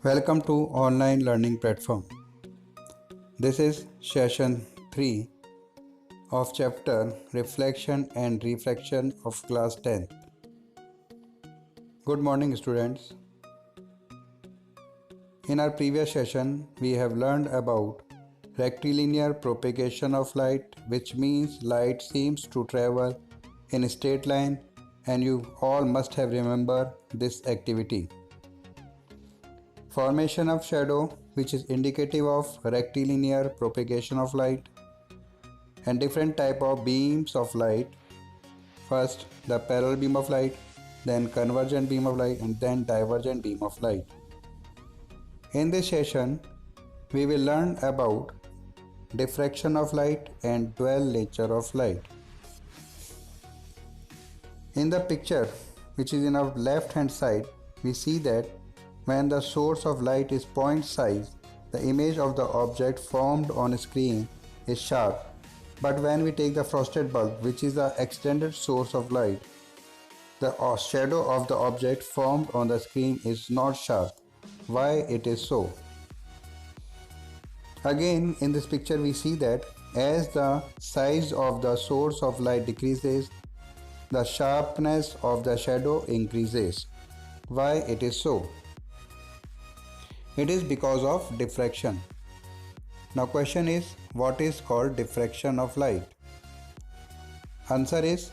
Welcome to online learning platform. This is session 3 of chapter Reflection and Refraction of class 10. Good morning students. In our previous session we have learned about rectilinear propagation of light, which means light seems to travel in a straight line, and you all must have remembered this activity. Formation of shadow, which is indicative of rectilinear propagation of light, and different type of beams of light. First the parallel beam of light, then convergent beam of light, and then divergent beam of light. In this session we will learn about diffraction of light and dual nature of light. In the picture which is in our left hand side, we see that when the source of light is point size, the image of the object formed on a screen is sharp. But when we take the frosted bulb, which is the extended source of light, the shadow of the object formed on the screen is not sharp. Why it is so? Again, in this picture we see that as the size of the source of light decreases, the sharpness of the shadow increases. Why it is so? It is because of diffraction. Now question is, what is called diffraction of light? Answer is,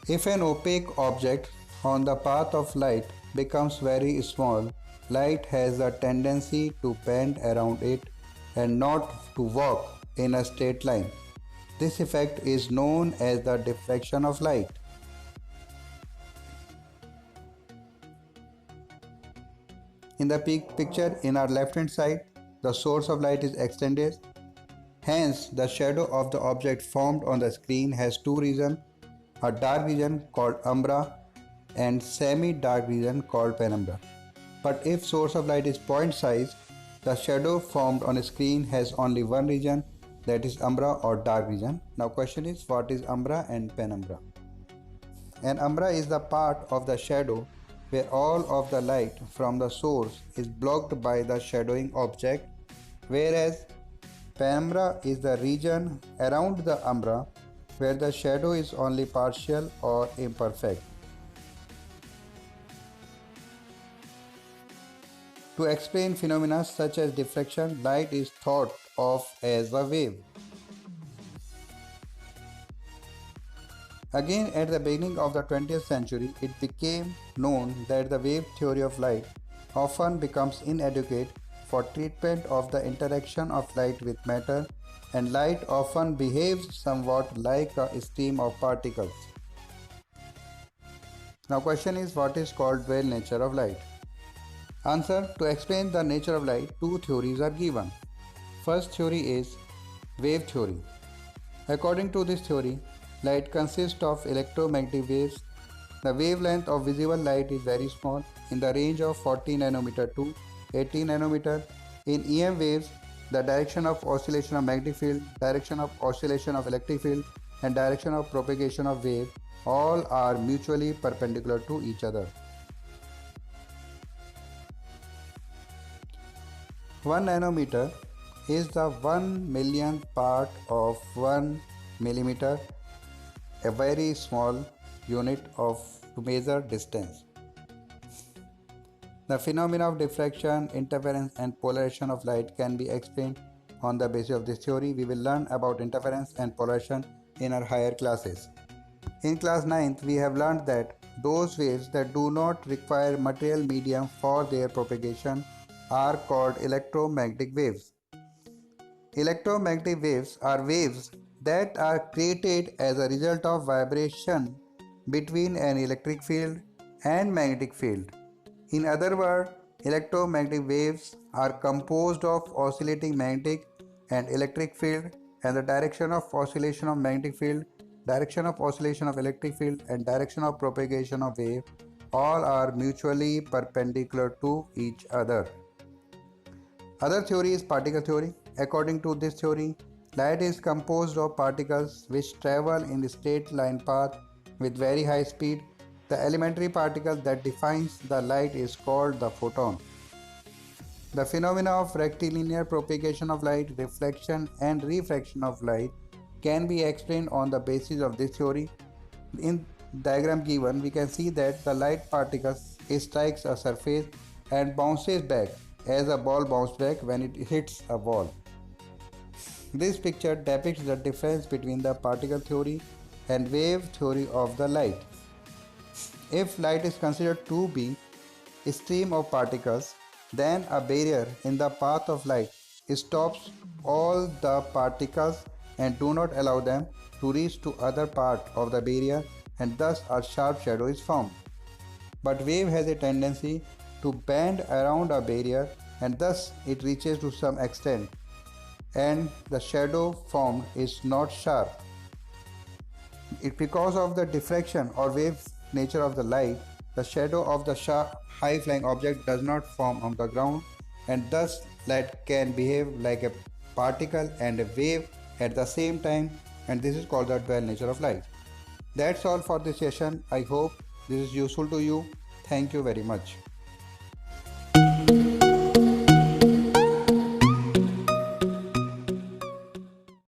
if an opaque object on the path of light becomes very small, light has a tendency to bend around it and not to walk in a straight line. This effect is known as the diffraction of light. In the picture in our left hand side, the source of light is extended. Hence, the shadow of the object formed on the screen has two regions, a dark region called umbra and semi-dark region called penumbra. But if source of light is point size, the shadow formed on a screen has only one region, that is umbra or dark region. Now question is, what is umbra and penumbra? An umbra is the part of the shadow where all of the light from the source is blocked by the shadowing object, whereas penumbra is the region around the umbra where the shadow is only partial or imperfect. To explain phenomena such as diffraction, light is thought of as a wave. Again, at the beginning of the 20th century, it became known that the wave theory of light often becomes inadequate for treatment of the interaction of light with matter, and light often behaves somewhat like a stream of particles. Now question is, what is called dual nature of light? Answer: to explain the nature of light, two theories are given. First theory is wave theory. According to this theory, light consists of electromagnetic waves. The wavelength of visible light is very small, in the range of 40 nanometer to 80 nanometer. In EM waves, the direction of oscillation of magnetic field, direction of oscillation of electric field, and direction of propagation of wave all are mutually perpendicular to each other. 1 nanometer is the 1 millionth part of 1 millimeter, a very small unit to measure distance. The phenomena of diffraction, interference, and polarization of light can be explained on the basis of this theory. We will learn about interference and polarization in our higher classes. In class 9th, we have learned that those waves that do not require material medium for their propagation are called electromagnetic waves. Electromagnetic waves are waves that are created as a result of vibration between an electric field and magnetic field. In other words, electromagnetic waves are composed of oscillating magnetic and electric field, and the direction of oscillation of magnetic field, direction of oscillation of electric field, and direction of propagation of wave all are mutually perpendicular to each other. Other theory is particle theory. According to this theory, light is composed of particles which travel in a straight line path with very high speed. The elementary particle that defines the light is called the photon. The phenomena of rectilinear propagation of light, reflection and refraction of light can be explained on the basis of this theory. In diagram given, we can see that the light particle strikes a surface and bounces back as a ball bounces back when it hits a wall. This picture depicts the difference between the particle theory and wave theory of the light. If light is considered to be a stream of particles, then a barrier in the path of light stops all the particles and do not allow them to reach to other part of the barrier, and thus a sharp shadow is formed. But wave has a tendency to bend around a barrier and thus it reaches to some extent and the shadow formed is not sharp. Because of the diffraction or wave nature of the light, the shadow of the high-flying object does not form on the ground, and thus light can behave like a particle and a wave at the same time, and this is called the dual nature of light. That's all for this session. I hope this is useful to you. Thank you very much.